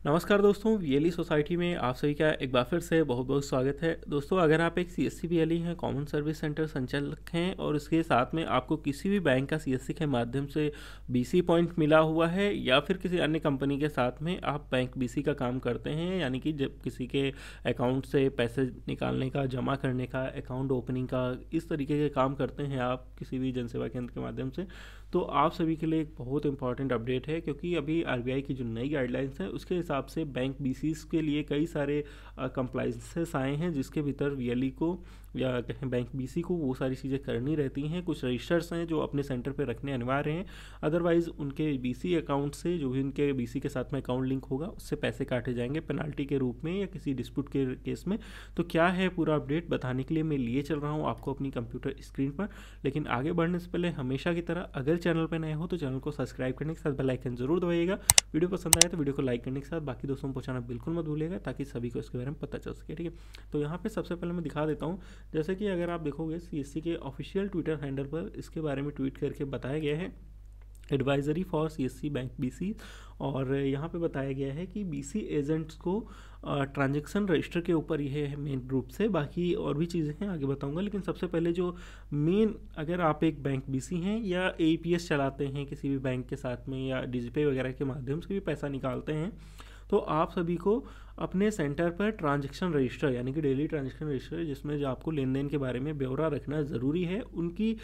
नमस्कार दोस्तों, VLE society में आप सभी का एक बार फिर से बहुत बहुत स्वागत है। दोस्तों, अगर आप एक सीएससी वीएलई हैं, कॉमन सर्विस सेंटर संचालक हैं और उसके साथ में आपको किसी भी बैंक का सीएससी के माध्यम से बीसी पॉइंट मिला हुआ है या फिर किसी अन्य कंपनी के साथ में आप बैंक बीसी का काम करते हैं, यानी कि जब किसी के अकाउंट से पैसे निकालने का, जमा करने का, अकाउंट ओपनिंग का, इस तरीके के काम करते हैं आप किसी भी जनसेवा केंद्र के माध्यम से, तो आप सभी के लिए एक बहुत इंपॉर्टेंट अपडेट है। क्योंकि अभी आरबीआई की जो नई गाइडलाइंस है उसके हिसाब से बैंक बीसीस के लिए कई सारे कंप्लाइंसेस आए हैं, जिसके भीतर वीएलई को या कहें बैंक बीसी को वो सारी चीज़ें करनी रहती हैं। कुछ रजिस्टर्स हैं जो अपने सेंटर पे रखने अनिवार्य हैं, अदरवाइज़ उनके बीसी अकाउंट से, जो भी उनके बीसी के साथ में अकाउंट लिंक होगा, उससे पैसे काटे जाएंगे पेनाल्टी के रूप में या किसी डिस्प्यूट के केस में। तो क्या है पूरा अपडेट बताने के लिए मैं लिए चल रहा हूँ आपको अपनी कंप्यूटर स्क्रीन पर। लेकिन आगे बढ़ने से पहले हमेशा की तरह अगर चैनल पर नए हो तो चैनल को सब्सक्राइब करने के साथ बेल आइकन जरूर दबाइएगा। वीडियो पसंद आए तो वीडियो को लाइक करने के साथ बाकी दोस्तों को पहुंचाना बिल्कुल मत भूलिएगा, ताकि सभी को इसके बारे में पता चल सके। ठीक है, तो यहाँ पे सबसे पहले मैं दिखा देता हूँ। जैसे कि अगर आप देखोगे सीएससी के ऑफिशियल ट्विटर हैंडल पर इसके बारे में ट्वीट करके बताया गया है, advisory for CSC bank BC. और यहाँ पे बताया गया है कि बीसी एजेंट्स को ट्रांजैक्शन रजिस्टर के ऊपर ये है मेन रूप से, बाकी और भी चीज़ें हैं आगे बताऊंगा। लेकिन सबसे पहले जो मेन, अगर आप एक बैंक बीसी हैं या एईपीएस चलाते हैं किसी भी बैंक के साथ में या डिजिपे वगैरह के माध्यम से भी पैसा निकालते हैं, तो आप सभी को अपने सेंटर पर ट्रांजैक्शन रजिस्टर, यानी कि डेली ट्रांजैक्शन रजिस्टर, जिसमें जो आपको लेन देन के बारे में ब्यौरा रखना ज़रूरी है, उनकी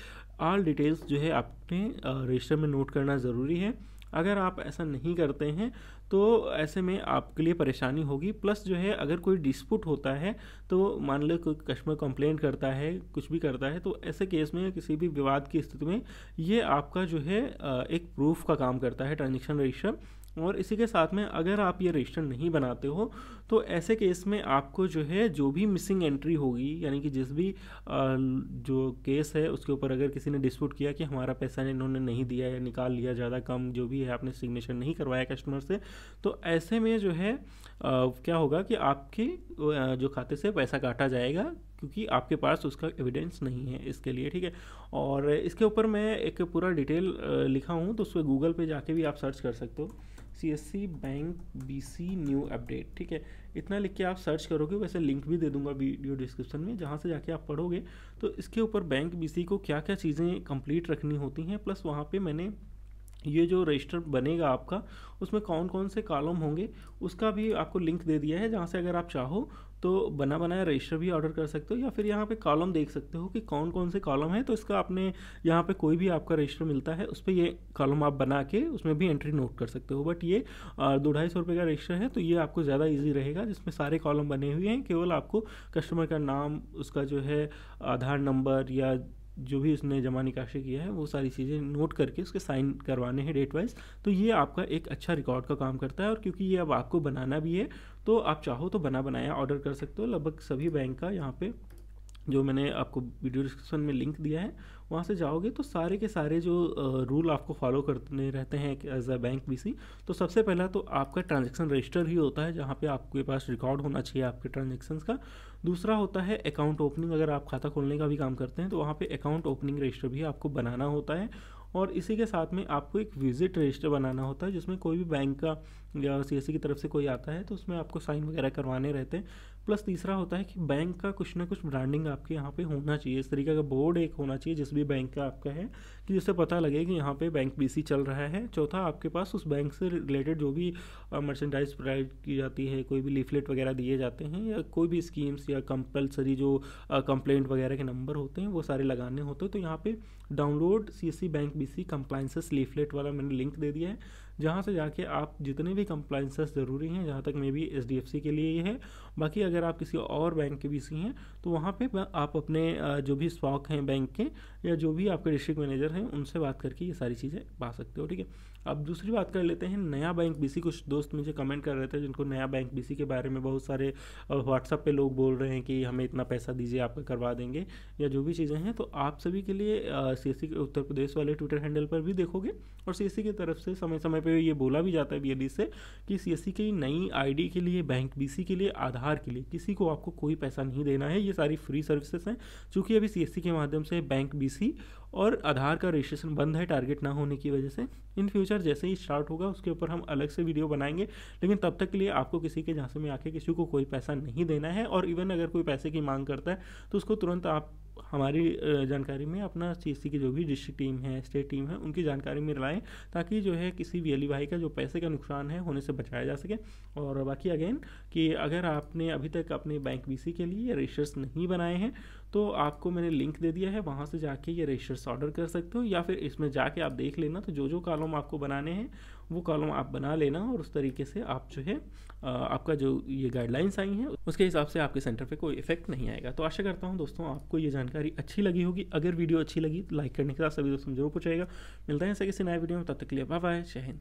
ऑल डिटेल्स जो है आपने रजिस्टर में नोट करना ज़रूरी है। अगर आप ऐसा नहीं करते हैं तो ऐसे में आपके लिए परेशानी होगी। प्लस जो है, अगर कोई डिस्प्यूट होता है, तो मान लो कोई कस्टमर कंप्लेंट करता है, कुछ भी करता है, तो ऐसे केस में किसी भी विवाद की स्थिति में ये आपका जो है एक प्रूफ का काम करता है ट्रांजैक्शन रजिस्टर। और इसी के साथ में अगर आप ये रजिस्टर नहीं बनाते हो तो ऐसे केस में आपको जो है, जो भी मिसिंग एंट्री होगी, यानी कि जिस भी जो केस है उसके ऊपर अगर किसी ने डिस्प्यूट किया कि हमारा पैसा इन्होंने नहीं दिया या निकाल लिया ज़्यादा कम, जो भी है आपने सिग्नेचर नहीं करवाया कस्टमर से, तो ऐसे में जो है क्या होगा कि आपके जो खाते से पैसा काटा जाएगा, क्योंकि आपके पास उसका एविडेंस नहीं है इसके लिए। ठीक है, और इसके ऊपर मैं एक पूरा डिटेल लिखा हूँ, तो उसमें गूगल पे जाके भी आप सर्च कर सकते हो, CSC bank BC new update. ठीक है, इतना लिख के आप सर्च करोगे, वैसे लिंक भी दे दूंगा वीडियो डिस्क्रिप्शन में, जहाँ से जाके आप पढ़ोगे तो इसके ऊपर बैंक बीसी को क्या क्या चीज़ें कंप्लीट रखनी होती हैं। प्लस वहाँ पे मैंने ये जो रजिस्टर बनेगा आपका, उसमें कौन कौन से कॉलम होंगे उसका भी आपको लिंक दे दिया है, जहाँ से अगर आप चाहो तो बना बनाया रजिस्टर भी ऑर्डर कर सकते हो, या फिर यहाँ पे कॉलम देख सकते हो कि कौन कौन से कॉलम है। तो इसका आपने यहाँ पे कोई भी आपका रजिस्टर मिलता है, उस पर ये कॉलम आप बना के उसमें भी एंट्री नोट कर सकते हो। बट ये 200-250 रुपये का रजिस्टर है, तो ये आपको ज़्यादा ईजी रहेगा, जिसमें सारे कॉलम बने हुए हैं। केवल आपको कस्टमर का नाम, उसका जो है आधार नंबर या जो भी उसने जमा निकासी किया है, वो सारी चीज़ें नोट करके उसके साइन करवाने हैं डेट वाइज। तो ये आपका एक अच्छा रिकॉर्ड का काम करता है। और क्योंकि ये अब आपको बनाना भी है, तो आप चाहो तो बना बनाया ऑर्डर कर सकते हो। लगभग सभी बैंक का यहाँ पे, जो मैंने आपको वीडियो डिस्क्रिप्शन में लिंक दिया है, वहाँ से जाओगे तो सारे के सारे जो रूल आपको फॉलो करने रहते हैं एज अ बैंक बीसी। तो सबसे पहला तो आपका ट्रांजैक्शन रजिस्टर ही होता है, जहाँ पे आपके पास रिकॉर्ड होना चाहिए आपके ट्रांजैक्शंस का। दूसरा होता है अकाउंट ओपनिंग, अगर आप खाता खोलने का भी काम करते हैं तो वहाँ पे अकाउंट ओपनिंग रजिस्टर भी आपको बनाना होता है। और इसी के साथ में आपको एक विजिट रजिस्टर बनाना होता है, जिसमें कोई भी बैंक का या सीएससी की तरफ से कोई आता है तो उसमें आपको साइन वगैरह करवाने रहते हैं। प्लस तीसरा होता है कि बैंक का कुछ ना कुछ ब्रांडिंग आपके यहाँ पे होना चाहिए, इस तरीके का बोर्ड एक होना चाहिए जिस भी बैंक का आपका है, कि जिससे पता लगे कि यहाँ पे बैंक बीसी चल रहा है। चौथा, आपके पास उस बैंक से रिलेटेड जो भी मर्चेंडाइज प्रोवाइड की जाती है, कोई भी लीफलेट वगैरह दिए जाते हैं, या कोई भी स्कीम्स या कंपलसरी जो कंप्लेंट वगैरह के नंबर होते हैं, वो सारे लगाने होते हैं। तो यहाँ पे download CSC bank BC compliances leaflet वाला मैंने लिंक दे दिया है, जहाँ से जाके आप जितने भी कंप्लाइंसेस ज़रूरी हैं, जहाँ तक मे बी एचडीएफसी के लिए ये है, बाकी अगर आप किसी और बैंक के बीसी हैं तो वहाँ पे आप अपने जो भी स्टॉक हैं बैंक के, या जो भी आपके डिस्ट्रिक्ट मैनेजर हैं, उनसे बात करके ये सारी चीज़ें पा सकते हो। ठीक है, अब दूसरी बात कर लेते हैं नया बैंक बीसी। कुछ दोस्त मुझे कमेंट कर रहे थे जिनको नया बैंक बीसी के बारे में बहुत सारे व्हाट्सएप पे लोग बोल रहे हैं कि हमें इतना पैसा दीजिए, आपका करवा देंगे, या जो भी चीज़ें हैं। तो आप सभी के लिए सीएससी के उत्तर प्रदेश वाले ट्विटर हैंडल पर भी देखोगे, और सीएससी की तरफ से समय समय पे ये बोला भी जाता है बीएलई से कि सीएससी की नई आईडी के लिए, बैंक बीसी के लिए, आधार के लिए किसी को आपको कोई पैसा नहीं देना है। ये सारी फ्री सर्विसेज हैं, चूँकि अभी सीएससी के माध्यम से बैंक बीसी और आधार का रजिस्ट्रेशन बंद है टारगेट ना होने की वजह से। इन फ्यूचर जैसे ही स्टार्ट होगा उसके ऊपर हम अलग से वीडियो बनाएंगे, लेकिन तब तक के लिए आपको किसी के झांसे में आके किसी को कोई पैसा नहीं देना है। और इवन अगर कोई पैसे की मांग करता है तो उसको तुरंत आप हमारी जानकारी में अपना सीएससी की जो भी डिस्ट्रिक्ट टीम है, स्टेट टीम है, उनकी जानकारी में लाएं, ताकि जो है किसी भी अली भाई का जो पैसे का नुकसान है होने से बचाया जा सके। और बाकी अगेन कि अगर आपने अभी तक अपने बैंक बीसी के लिए रजिस्टर्स नहीं बनाए हैं तो आपको मैंने लिंक दे दिया है, वहाँ से जाके ये रजिस्टर्स ऑर्डर कर सकते हो, या फिर इसमें जाके आप देख लेना। तो जो जो कॉलम आपको बनाने हैं वो कॉलम आप बना लेना, और उस तरीके से आप जो है आपका जो ये गाइडलाइंस आई हैं उसके हिसाब से आपके सेंटर पे कोई इफेक्ट नहीं आएगा। तो आशा करता हूँ दोस्तों आपको ये जानकारी अच्छी लगी होगी। अगर वीडियो अच्छी लगी तो लाइक करने के साथ सभी दोस्तों जरूर पूछेगा। मिलता है ऐसे किसी नए वीडियो में, तब तक के लिए बाय बाय, जय हिंद।